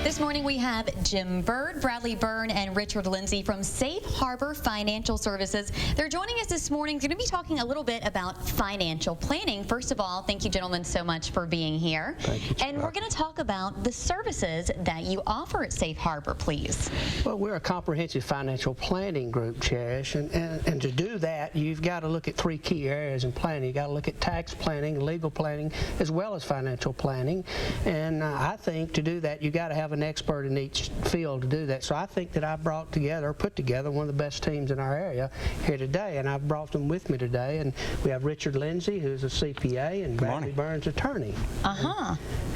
This morning we have Jim Byrd, Bradley Byrne, and Richard Lindsey from Safe Harbor Financial Services. They're joining us this morning. They're going to be talking a little bit about financial planning. First of all, thank you gentlemen so much for being here. Thank you. And we're going to talk about the services that you offer at Safe Harbor, please. Well, we're a comprehensive financial planning group, Cherish, and to do that, you've got to look at three key areas in planning. You've got to look at tax planning, legal planning, as well as financial planning. And I think to do that, you've got to have an expert in each field to do that. So I think that I put together one of the best teams in our area here today, and I've brought them with me today. And we have Richard Lindsey, who's a CPA, and Bradley Byrne's attorney.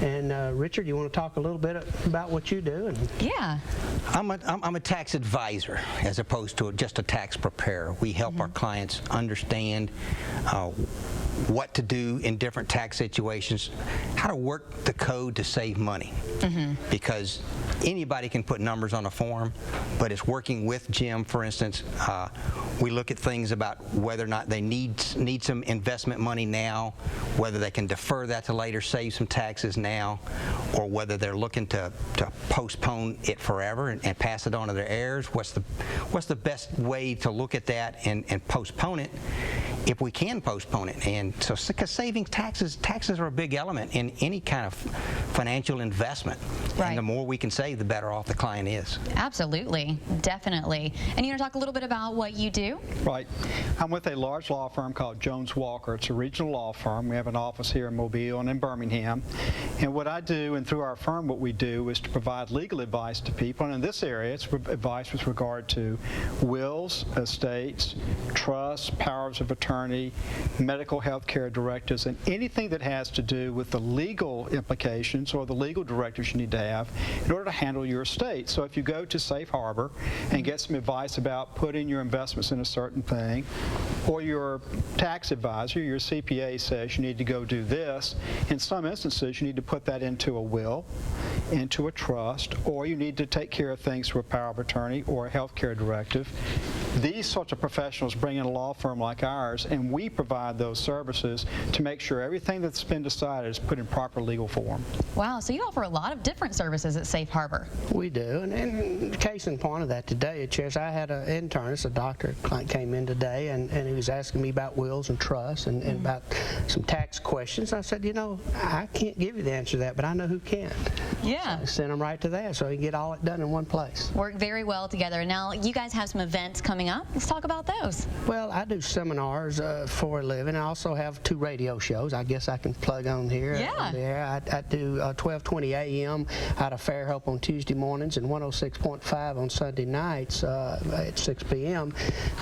And Richard, you want to talk a little bit about what you do? Yeah. I'm a tax advisor as opposed to just a tax preparer. We help our clients understand what to do in different tax situations, how to work the code to save money. Because anybody can put numbers on a form, but it's working with Jim, for instance. We look at things about whether or not they need some investment money now, whether they can defer that to later, save some taxes now, or whether they're looking to postpone it forever and pass it on to their heirs. What's the best way to look at that and postpone it if we can postpone it? And so, because saving taxes are a big element in any kind of financial investment. Right. And the more we can save, the better off the client is. Absolutely, definitely. And you want to talk a little bit about what you do? Right. I'm with a large law firm called Jones Walker. It's a regional law firm. We have an office here in Mobile and in Birmingham. And what I do, and through our firm, what we do is to provide legal advice to people. And in this area, it's advice with regard to wills, estates, trusts, powers of attorney, medical health care directives, and anything that has to do with the legal implications or the legal directives you need to have in order to handle your estate. So if you go to Safe Harbor and get some advice about putting your investments in a certain thing, or your tax advisor, your CPA says you need to go do this, in some instances you need to put that into a will, into a trust, or you need to take care of things through a power of attorney or a health care directive. These sorts of professionals bring in a law firm like ours, and we provide those services to make sure everything that's been decided is put in proper legal form. Wow, so you offer a lot of different services at Safe Harbor. We do, and case in point of that today, Cherish, I had an internist, a doctor client came in today, and he was asking me about wills and trusts and about some tax questions. I said, you know, I can't give you the answer to that, but I know who can. Yeah. So I sent him right to that so he can get all it done in one place. Work very well together. Now, you guys have some events coming up. Let's talk about those. Well, I do seminars for a living. I also have 2 radio shows. I guess I can plug on here. Yeah. I do 12:20 a.m. out of Fairhope on Tuesday mornings and 106.5 on Sunday nights at 6 p.m.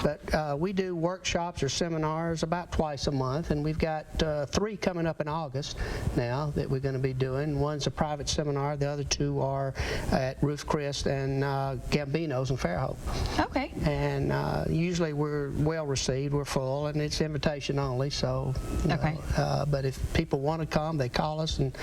But we do workshops or seminars about twice a month, and we've got 3 coming up in August now that we're going to be doing. One's a private seminar. The other 2 are at Ruth Chris and Gambino's in Fairhope. Okay. And usually we're well received. We're full, and it's invitation only. So, but if people want to come, they call us, and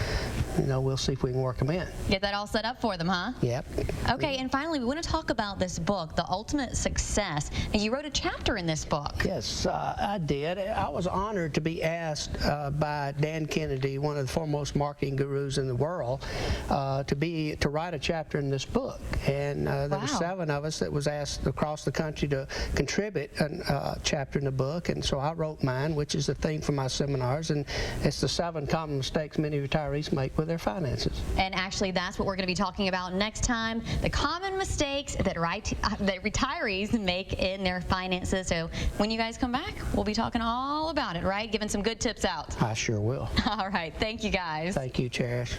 we'll see if we can work them in. Get that all set up for them, huh? Yep. Okay, and finally, we want to talk about this book, The Ultimate Success. Now, you wrote a chapter in this book. Yes, I did. I was honored to be asked by Dan Kennedy, one of the foremost marketing gurus in the world, to write a chapter in this book. And there were 7 of us that was asked across the country to contribute a chapter in the book, and so I wrote mine, which is the theme for my seminars, and it's the 7 common mistakes many retirees make with their finances. And actually, that's what we're going to be talking about next time, the common mistakes that retirees make in their finances. So when you guys come back, we'll be talking all about it, right? Giving some good tips out. I sure will. All right. Thank you, guys. Thank you, Cherish.